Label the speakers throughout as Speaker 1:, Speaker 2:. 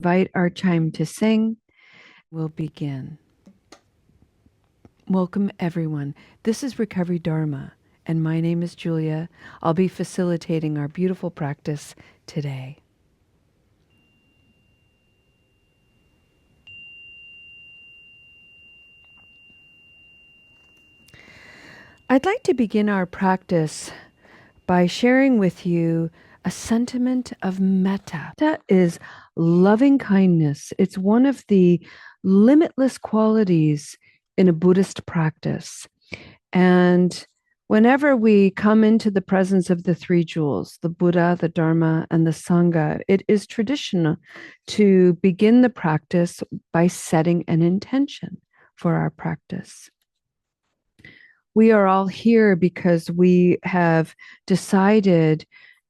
Speaker 1: Invite our chime to sing. We'll begin. Welcome, everyone. This is Recovery Dharma, and my name is Julia. I'll be facilitating our beautiful practice today. I'd like to begin our practice by sharing with you a sentiment of metta. Metta is loving kindness. It's one of the limitless qualities in a Buddhist practice. And whenever we come into the presence of the three jewels, the Buddha, the Dharma, and the Sangha, it is traditional to begin the practice by setting an intention for our practice. We are all here because we have decided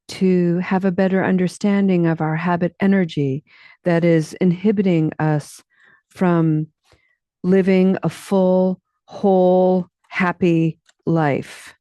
Speaker 1: to have a better understanding of our habit energy that is inhibiting us from living a full, whole, happy life.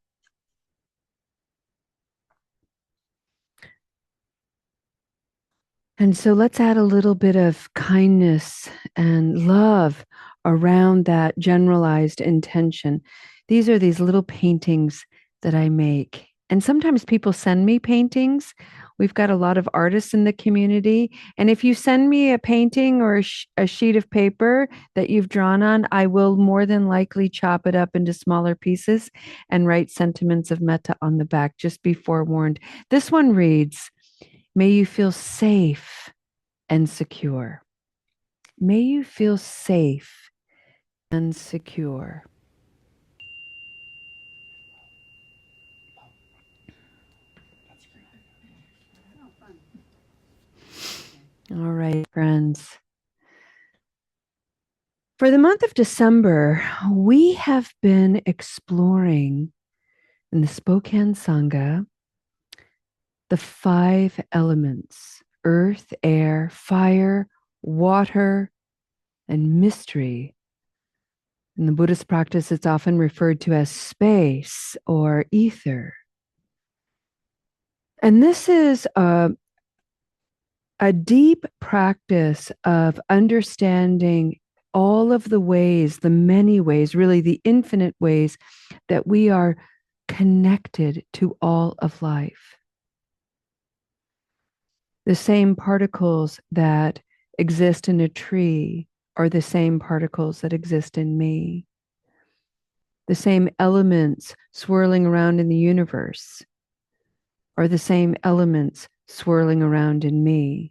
Speaker 1: And so let's add a little bit of kindness and love around that generalized intention. These are these little paintings that I make. And sometimes people send me paintings. We've got a lot of artists in the community. And if you send me a painting or a sheet of paper that you've drawn on, I will more than likely chop it up into smaller pieces and write sentiments of metta on the back. Just be forewarned. This one reads, "May you feel safe and secure. May you feel safe and secure." All right, friends. For the month of December, we have been exploring in the Spokane Sangha the 5 elements: earth, air, fire, water, and mystery. In the Buddhist practice, it's often referred to as space or ether. And this is a deep practice of understanding all of the ways, the many ways, really the infinite ways that we are connected to all of life. The same particles that exist in a tree are the same particles that exist in me. The same elements swirling around in the universe are the same elements swirling around in me.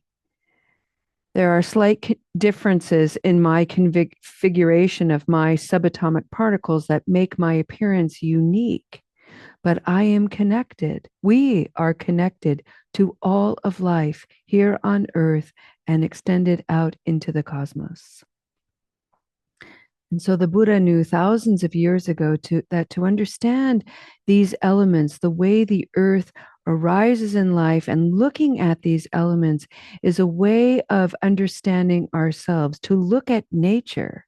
Speaker 1: There are slight differences in my configuration of my subatomic particles that make my appearance unique, but I am connected. We are connected to all of life here on earth and extended out into the cosmos. And so the Buddha knew thousands of years ago that to understand these elements, the way the earth arises in life, and looking at these elements is a way of understanding ourselves. To look at nature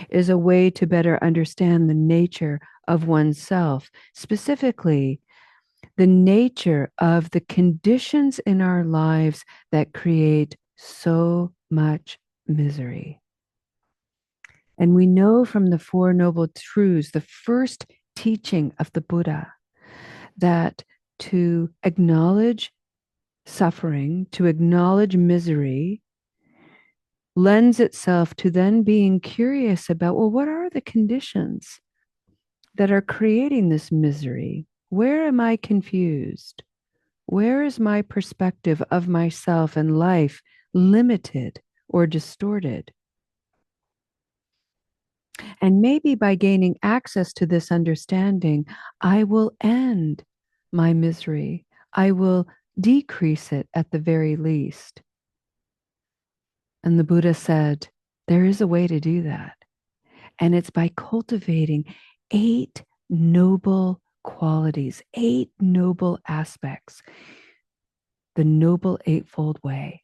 Speaker 1: is a way to better understand the nature of oneself, specifically the nature of the conditions in our lives that create so much misery. And we know from the Four Noble Truths, the first teaching of the Buddha, that to acknowledge suffering, to acknowledge misery, lends itself to then being curious about, well, what are the conditions that are creating this misery? Where am I confused? Where is my perspective of myself and life limited or distorted? And maybe by gaining access to this understanding, I will end my misery. I will decrease it at the very least. And the Buddha said, there is a way to do that. And it's by cultivating 8 noble qualities, 8 noble aspects, the Noble Eightfold Way.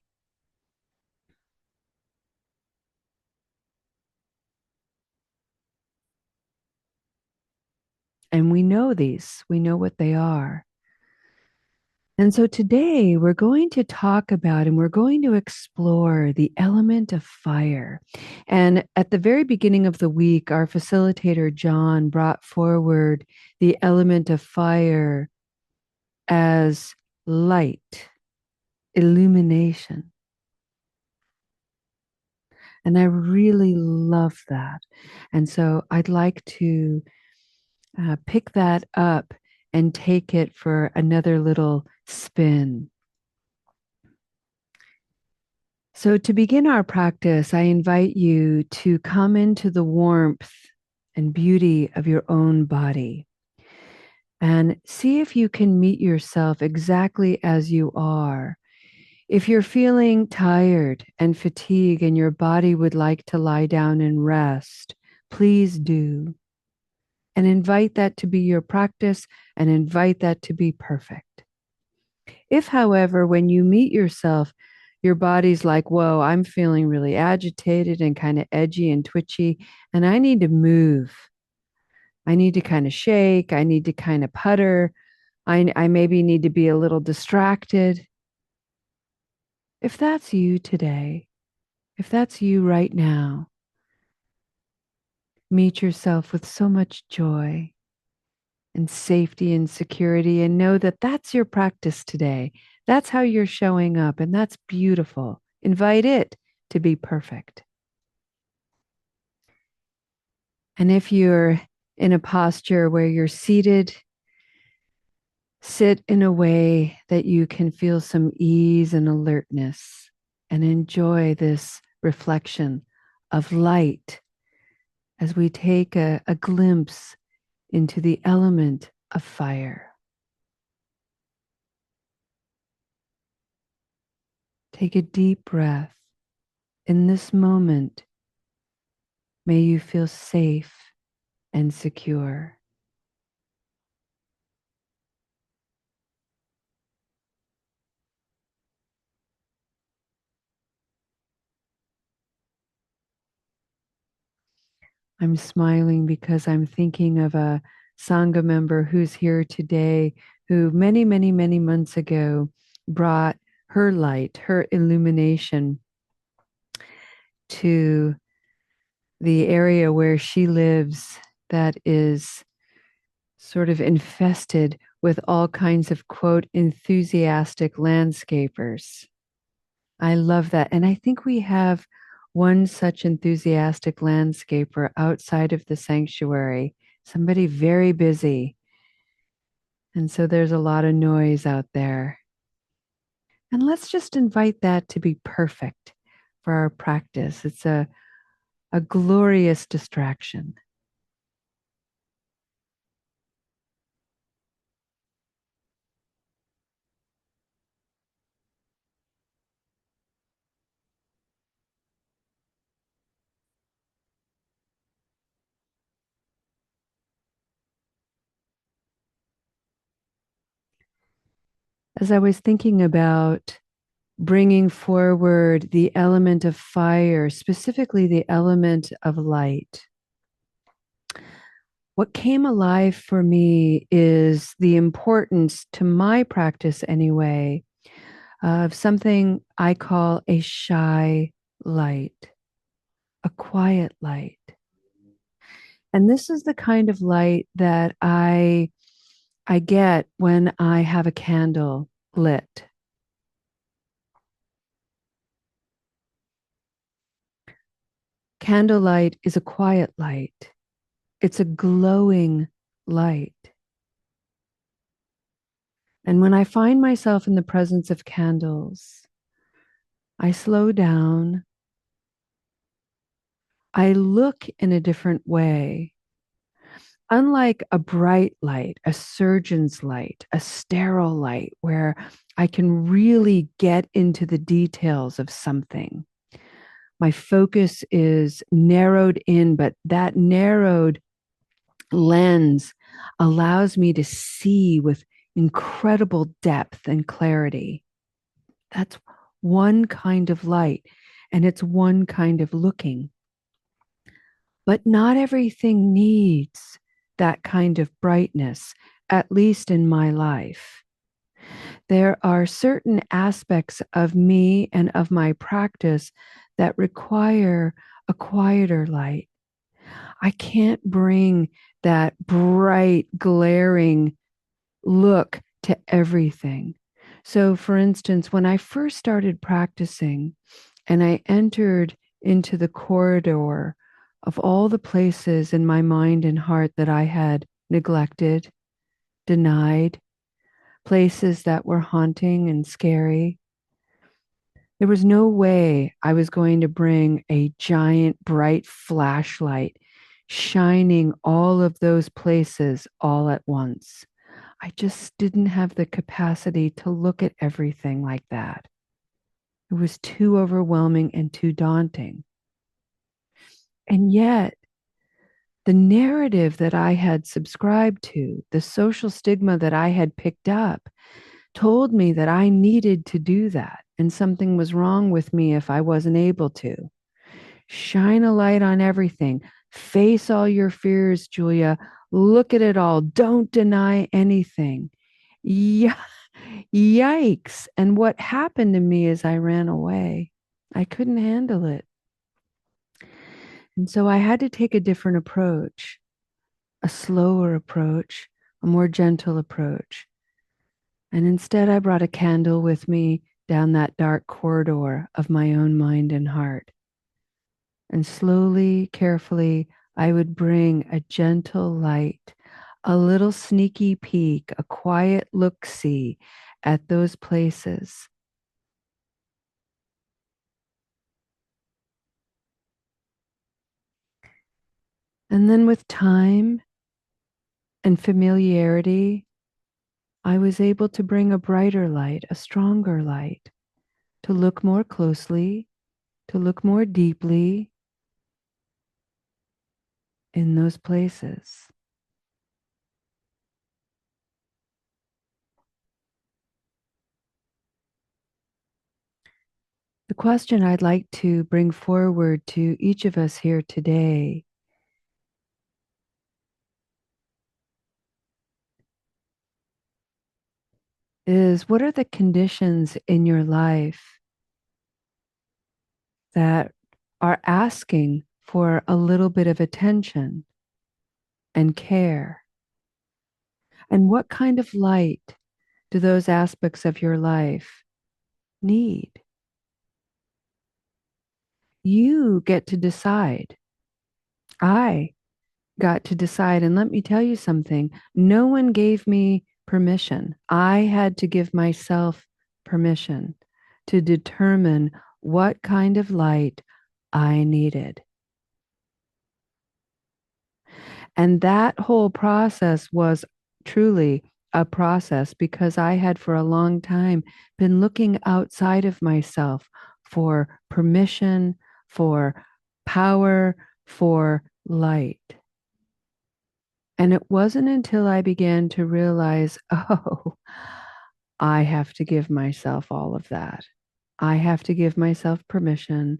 Speaker 1: And we know these, we know what they are. And so today we're going to talk about and we're going to explore the element of fire. And at the very beginning of the week, our facilitator, John, brought forward the element of fire as light, illumination. And I really love that. And so I'd like to pick that up and take it for another little spin. So, to begin our practice, I invite you to come into the warmth and beauty of your own body and see if you can meet yourself exactly as you are. If you're feeling tired and fatigued and your body would like to lie down and rest, please do. And invite that to be your practice and invite that to be perfect. If, however, when you meet yourself, your body's like, whoa, I'm feeling really agitated and kind of edgy and twitchy, and I need to move. I need to kind of shake. I need to kind of putter. I maybe need to be a little distracted. If that's you today, if that's you right now, meet yourself with so much joy and safety and security and know that that's your practice today. That's how you're showing up, and that's beautiful. Invite it to be perfect. And if you're in a posture where you're seated, sit in a way that you can feel some ease and alertness and enjoy this reflection of light as we take a glimpse into the element of fire. Take a deep breath. In this moment, may you feel safe and secure. I'm smiling because I'm thinking of a Sangha member who's here today who many, many, many months ago brought her light, her illumination to the area where she lives that is sort of infested with all kinds of, quote, enthusiastic landscapers. I love that. And I think we have one such enthusiastic landscaper outside of the sanctuary, somebody very busy. And so there's a lot of noise out there. And let's just invite that to be perfect for our practice. It's a glorious distraction. As I was thinking about bringing forward the element of fire, specifically the element of light, what came alive for me is the importance, to my practice anyway, of something I call a shy light, a quiet light. And this is the kind of light that I get when I have a candle lit. Candlelight is a quiet light. It's a glowing light. And when I find myself in the presence of candles, I slow down. I look in a different way. Unlike a bright light, a surgeon's light, a sterile light, where I can really get into the details of something, my focus is narrowed in, but that narrowed lens allows me to see with incredible depth and clarity. That's one kind of light, and it's one kind of looking. But not everything needs that kind of brightness, at least in my life. There are certain aspects of me and of my practice that require a quieter light. I can't bring that bright, glaring look to everything. So, for instance, when I first started practicing and I entered into the corridor of all the places in my mind and heart that I had neglected, denied, places that were haunting and scary, there was no way I was going to bring a giant bright flashlight shining all of those places all at once. I just didn't have the capacity to look at everything like that. It was too overwhelming and too daunting. And yet, the narrative that I had subscribed to, the social stigma that I had picked up, told me that I needed to do that and something was wrong with me if I wasn't able to. Shine a light on everything. Face all your fears, Julia. Look at it all. Don't deny anything. Yeah. Yikes. And what happened to me is I ran away. I couldn't handle it. And so I had to take a different approach, a slower approach, a more gentle approach. And instead, I brought a candle with me down that dark corridor of my own mind and heart. And slowly, carefully, I would bring a gentle light, a little sneaky peek, a quiet look see at those places. And then with time and familiarity, I was able to bring a brighter light, a stronger light, to look more closely, to look more deeply in those places. The question I'd like to bring forward to each of us here today is, what are the conditions in your life that are asking for a little bit of attention and care? And what kind of light do those aspects of your life need? You get to decide. I got to decide. And let me tell you something, no one gave me permission. I had to give myself permission to determine what kind of light I needed. And that whole process was truly a process because I had for a long time been looking outside of myself for permission, for power, for light. And it wasn't until I began to realize, oh, I have to give myself all of that. I have to give myself permission.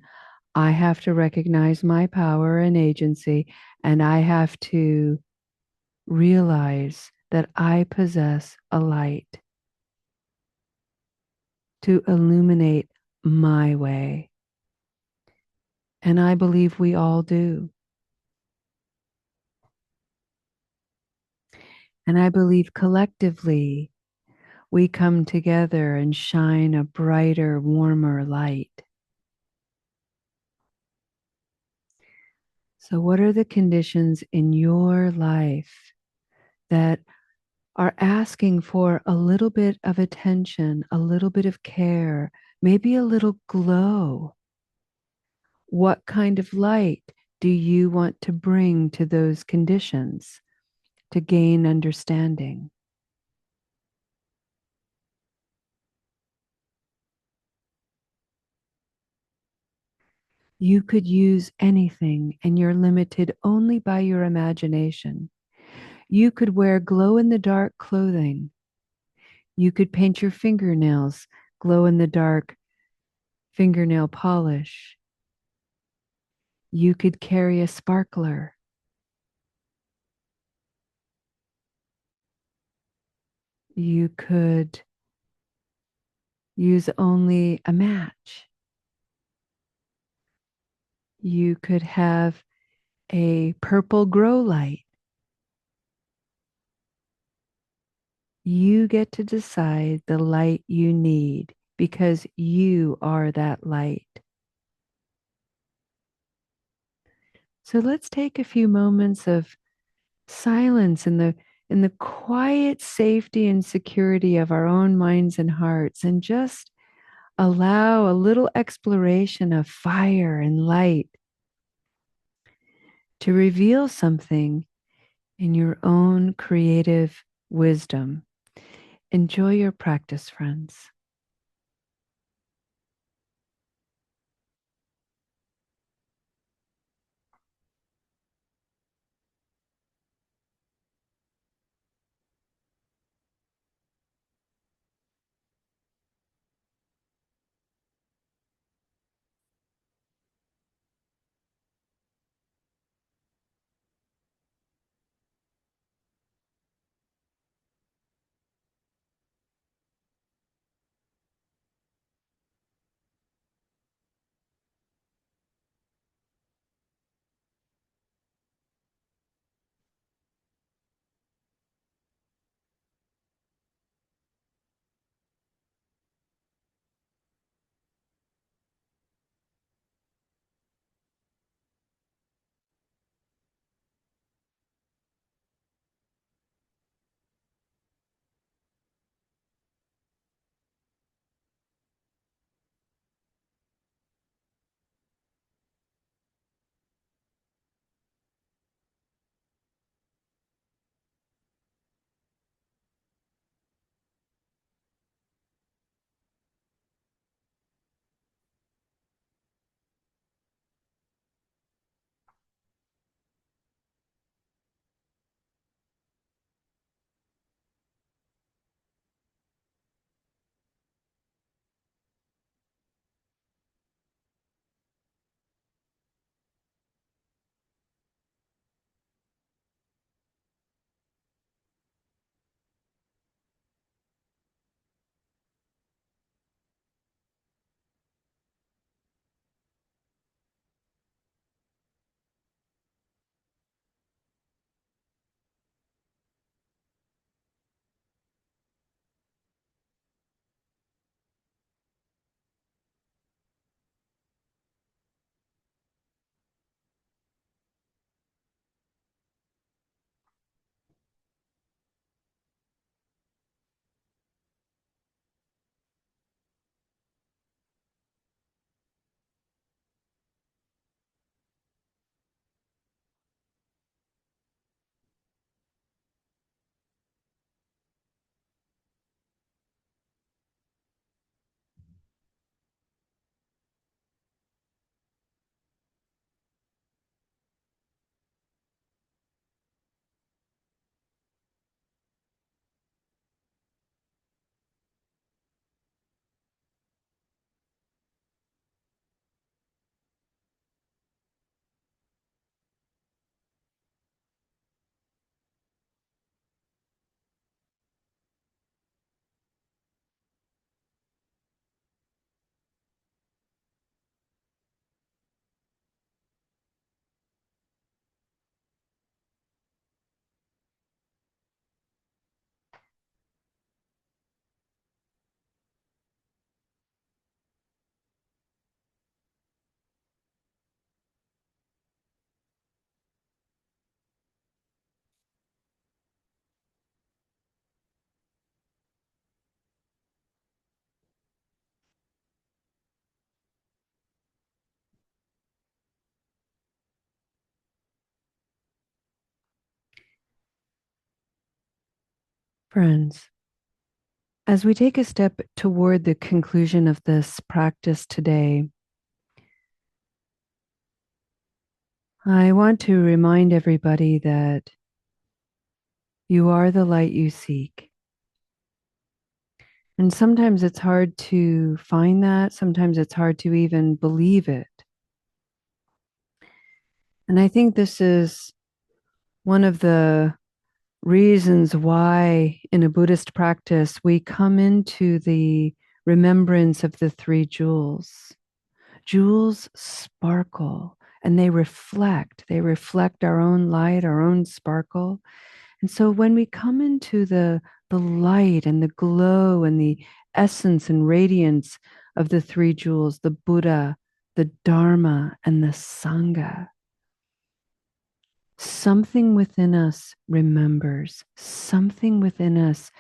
Speaker 1: I have to recognize my power and agency, and I have to realize that I possess a light to illuminate my way. And I believe we all do. And I believe collectively we come together and shine a brighter, warmer light. So, what are the conditions in your life that are asking for a little bit of attention, a little bit of care, maybe a little glow? What kind of light do you want to bring to those conditions to gain understanding? You could use anything, and you're limited only by your imagination. You could wear glow in the dark clothing. You could paint your fingernails glow in the dark fingernail polish. You could carry a sparkler. You could use only a match. You could have a purple grow light. You get to decide the light you need because you are that light. So let's take a few moments of silence in the quiet safety and security of our own minds and hearts, and just allow a little exploration of fire and light to reveal something in your own creative wisdom. Enjoy your practice, friends. Friends, as we take a step toward the conclusion of this practice today, I want to remind everybody that you are the light you seek. And sometimes it's hard to find that. Sometimes it's hard to even believe it. And I think this is one of the reasons why in a Buddhist practice we come into the remembrance of the three jewels. Jewels sparkle and they reflect our own light, our own sparkle. And so when we come into the light and the glow and the essence and radiance of the three jewels, the Buddha, the Dharma, and the Sangha, something within us remembers, something within us.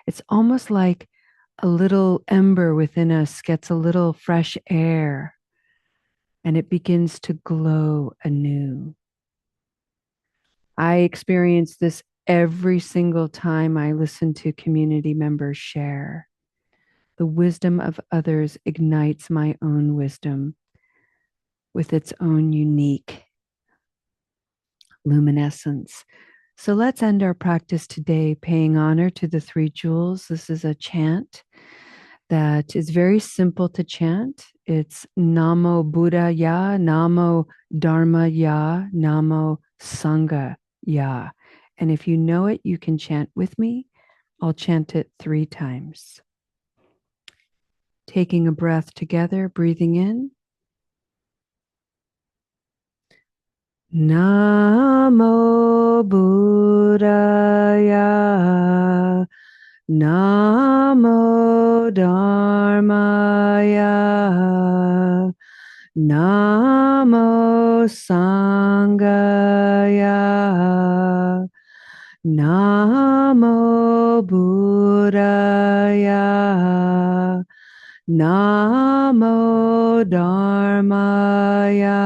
Speaker 1: It's almost like a little ember within us gets a little fresh air and it begins to glow anew. I experience this every single time I listen to community members share. The wisdom of others ignites my own wisdom with its own unique luminescence. So let's end our practice today paying honor to the three jewels. This is a chant that is very simple to chant. It's Namo Buddha Ya, Namo Dharma Ya, Namo Sangha Ya. And if you know it, you can chant with me. I'll chant it 3 times. Taking a breath together, breathing in. Namo Buddhaya, Namo Dharmaya, Namo Sangaya, Namo Buddhaya, Namo Dharmaya,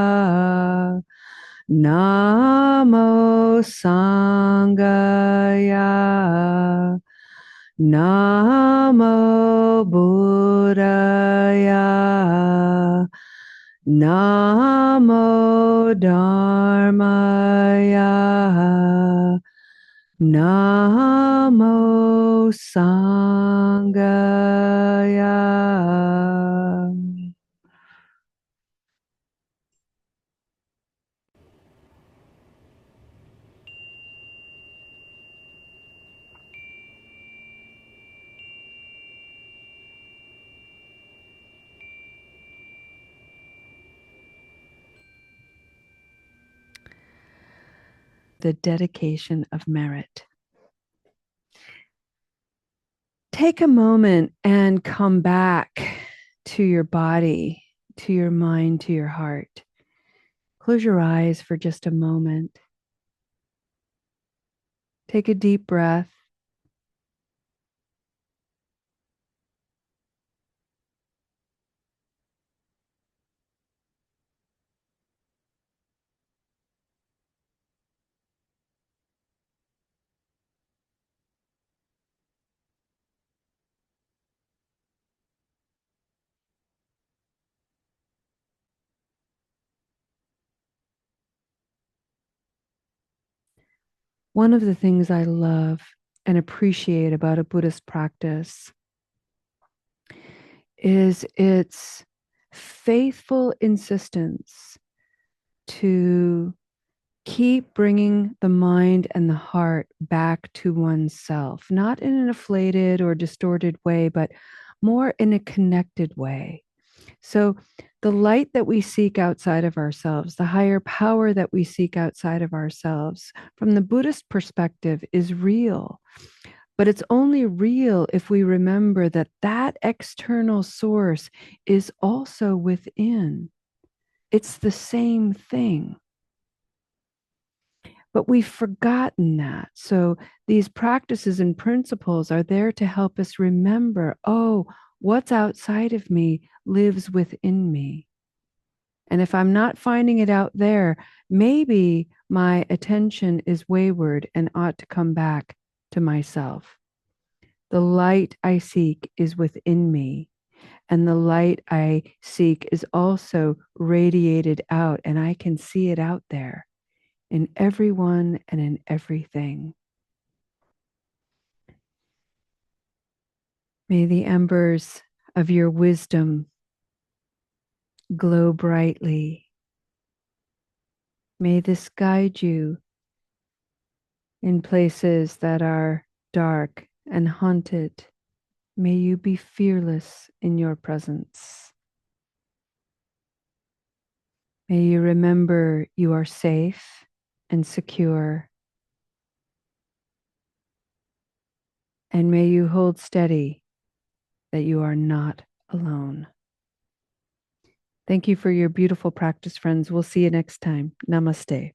Speaker 1: Namo Sangaya, Namo Buddhaya, Namo Dharmaya, Namo Sangaya. The dedication of merit. Take a moment and come back to your body, to your mind, to your heart. Close your eyes for just a moment. Take a deep breath. One of the things I love and appreciate about a Buddhist practice is its faithful insistence to keep bringing the mind and the heart back to oneself, not in an inflated or distorted way, but more in a connected way. So, the light that we seek outside of ourselves, the higher power that we seek outside of ourselves, from the Buddhist perspective, is real. But it's only real if we remember that that external source is also within. It's the same thing. But we've forgotten that. So these practices and principles are there to help us remember, oh, what's outside of me lives within me. And if I'm not finding it out there, maybe my attention is wayward and ought to come back to myself. The light I seek is within me, and the light I seek is also radiated out, and I can see it out there in everyone and in everything. May the embers of your wisdom glow brightly. May this guide you in places that are dark and haunted. May you be fearless in your presence. May you remember you are safe and secure. And may you hold steady that you are not alone. Thank you for your beautiful practice, friends. We'll see you next time. Namaste.